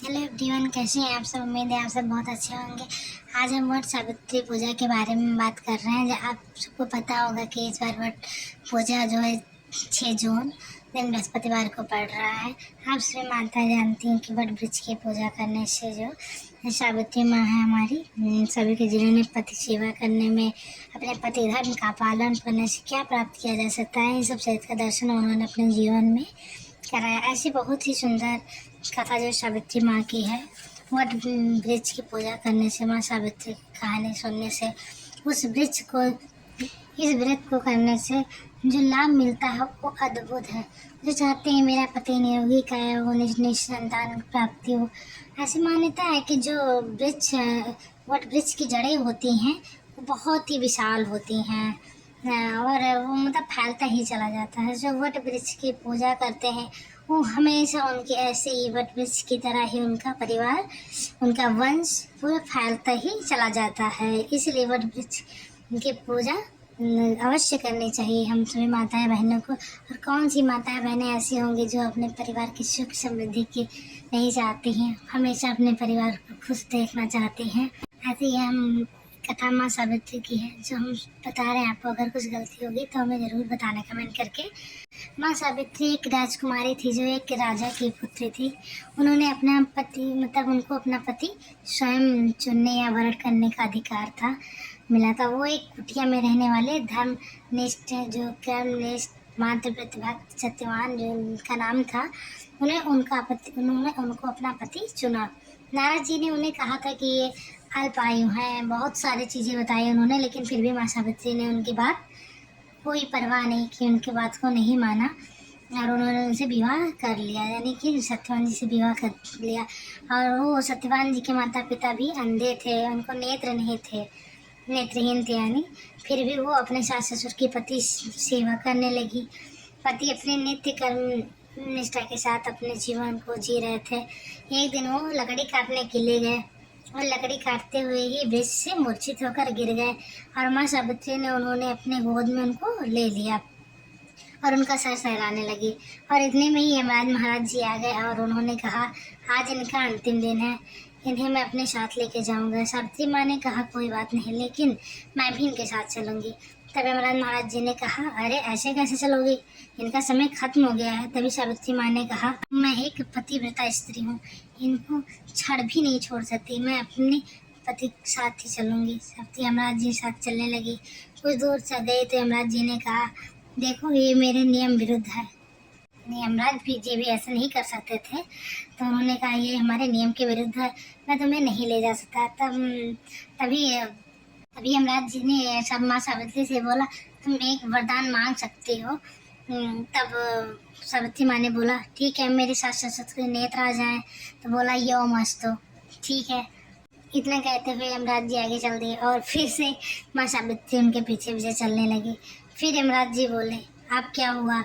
Hello everyone, कैसे हैं आप सब। उम्मीद है आप सब बहुत अच्छे होंगे। आज हम वट सावित्री पूजा के बारे में बात कर रहे हैं। आप सबको पता होगा कि इस बार वट पूजा जो है 6 जून दिन बृहस्पतिवार को पड़ रहा है। आप सभी माताएं जानती हैं कि वट वृक्ष की पूजा करने से जो सावित्री माँ है हमारी, सभी के जीवन में पति सेवा करने में, अपने पति धर्म का पालन करने से क्या प्राप्त किया जा सकता है, इन सब चीज़ का दर्शन उन्होंने अपने जीवन में कराया। ऐसी बहुत ही सुंदर कथा जो सावित्री माँ की है। वट वृक्ष की पूजा करने से, माँ सावित्री की कहानी सुनने से, उस वृक्ष को, इस व्रत को करने से जो लाभ मिलता है वो अद्भुत है। जो चाहते हैं मेरा पति निरोगी काया हो, निज संतान प्राप्ति हो। ऐसी मान्यता है कि जो वृक्ष, वट वृक्ष की जड़ें होती हैं वो बहुत ही विशाल होती हैं और वो मतलब फैलता ही चला जाता है। जो वट वृक्ष की पूजा करते हैं वो हमेशा उनके ऐसे ही वट वृक्ष की तरह ही उनका परिवार, उनका वंश पूरा फैलता ही चला जाता है। इसलिए वट वृक्ष की पूजा अवश्य करनी चाहिए हम सभी माताएं बहनों को। और कौन सी माताएं बहनें ऐसी होंगी जो अपने परिवार की सुख समृद्धि की नहीं चाहती हैं, हमेशा अपने परिवार को खुश देखना चाहती हैं। ऐसे ही हम कथा माँ सावित्री की है जो हम बता रहे हैं आपको। अगर कुछ गलती होगी तो हमें ज़रूर बताना कमेंट करके। माँ सावित्री एक राजकुमारी थी जो एक राजा की पुत्री थी। उन्होंने अपना पति, मतलब उनको अपना पति स्वयं चुनने या वरण करने का अधिकार था, मिला था। वो एक कुटिया में रहने वाले धर्मनिष्ठ, जो कर्मनिष्ठ, मातृव्रत भक्त, सत्यवान जो उनका नाम था, उन्होंने उनको अपना पति चुना। नारद जी ने उन्हें कहा था कि ये अल्पायु हैं, बहुत सारी चीज़ें बताई उन्होंने, लेकिन फिर भी माँ सावित्री ने उनकी बात कोई परवाह नहीं की, उनकी बात को नहीं माना और उन्होंने उनसे विवाह कर लिया, यानी कि सत्यवान जी से विवाह कर लिया। और वो सत्यवान जी के माता पिता भी अंधे थे, उनको नेत्र नहीं थे, नेत्रहीन थे यानी। फिर भी वो अपने सास ससुर की पति सेवा करने लगी। पति अपने नित्य कर्म निष्ठा के साथ अपने जीवन को जी रहे थे। एक दिन वो लकड़ी काटने के लिए गए और लकड़ी काटते हुए ही वृक्ष से मूर्छित होकर गिर गए और माँ सावित्री ने उन्होंने अपने गोद में उनको ले लिया और उनका सर सहलाने लगी। और इतने में ही यमराज महाराज जी आ गए और उन्होंने कहा, आज इनका अंतिम दिन है, इन्हें मैं अपने साथ लेके जाऊंगा। सावित्री माँ ने कहा, कोई बात नहीं, लेकिन मैं भी इनके साथ चलूंगी। तब यमराज महाराज जी ने कहा, अरे ऐसे कैसे चलोगी, इनका समय खत्म हो गया है। तभी सावित्री माँ ने कहा, मैं एक पतिव्रता स्त्री हूँ, इनको क्षण भी नहीं छोड़ सकती, मैं अपने पति के साथ ही चलूंगी। सावित्री यमराज जी के साथ चलने लगी। कुछ दूर से गए तो यमराज जी ने कहा, देखो ये मेरे नियम विरुद्ध है। यमराज जी भी ऐसा नहीं कर सकते थे, तो उन्होंने कहा, ये हमारे नियम के विरुद्ध है, मैं तुम्हें नहीं ले जा सकता। तभी यमराज जी ने सब माँ सावित्री से बोला, तुम एक वरदान मांग सकती हो। तब सावित्री माँ ने बोला, ठीक है, मेरे सास ससुर के नेत्र आ जाएं। तो बोला, यो मस्तो, ठीक है। इतना कहते हुए यमराज जी आगे चल दिए और फिर से माँ सावित्री उनके पीछे पीछे चलने लगी। फिर यमराज जी बोले, अब क्या हुआ,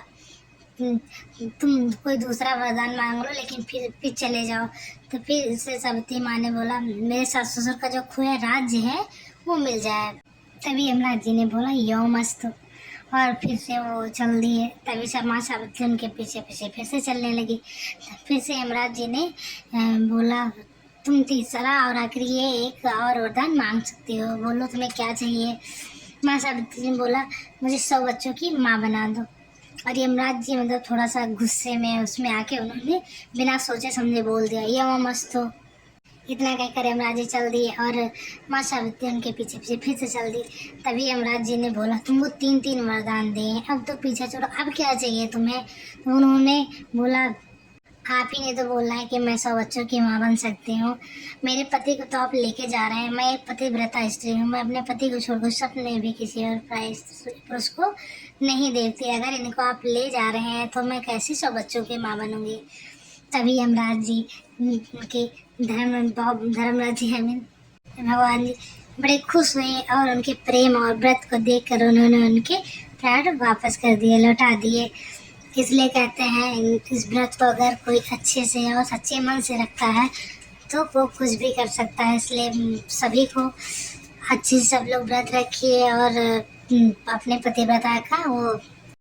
तुम कोई दूसरा वरदान मांग लो, लेकिन फिर चले जाओ। तो फिर से सावित्री माँ ने बोला, मेरे सास ससुर का जो खोया राज्य है वो मिल जाए। तभी यमराज जी ने बोला, यो मस्त, और फिर से वो चल दिए। तभी सब माँ सावित्री उनके पीछे पीछे फिर से चलने लगी। फिर से यमराज जी ने बोला, तुम तीसरा और आखिरी ये एक और वरदान मांग सकती हो, बोलो तुम्हें क्या चाहिए। माँ सावित्री ने बोला, मुझे 100 बच्चों की माँ बना दो। और यमराज जी मतलब थोड़ा सा गुस्से में उसमें आके उन्होंने बिना सोचे समझे बोल दिया, ये मस्त हो। इतना कहकर यमराज जी चल दिए और माँ सावित्री उनके पीछे पीछे फिर से चल दी। तभी यमराज जी ने बोला, तुमको 3-3 वरदान दिए, अब तो पीछे छोड़ो, अब क्या चाहिए तुम्हें। तो उन्होंने बोला, आप ही ने तो बोला है कि मैं 100 बच्चों की माँ बन सकती हूँ, मेरे पति को तो आप लेके जा रहे हैं, मैं एक पतिव्रता स्त्री हूँ, मैं अपने पति को छोड़कर सपने भी किसी और पुरुष को नहीं देखती, अगर इनको आप ले जा रहे हैं तो मैं कैसे 100 बच्चों की माँ बनूंगी। तभी यमराज जी उनके धर्मराज जी भगवान जी बड़े खुश हुए और उनके प्रेम और व्रत को देखकर उन्होंने उनके प्राण वापस कर दिए, लौटा दिए। इसलिए कहते हैं, इस व्रत को अगर कोई अच्छे से और सच्चे मन से रखता है तो वो कुछ भी कर सकता है। इसलिए सभी को अच्छे से सब लोग व्रत रखिए और अपने पतिव्रता का वो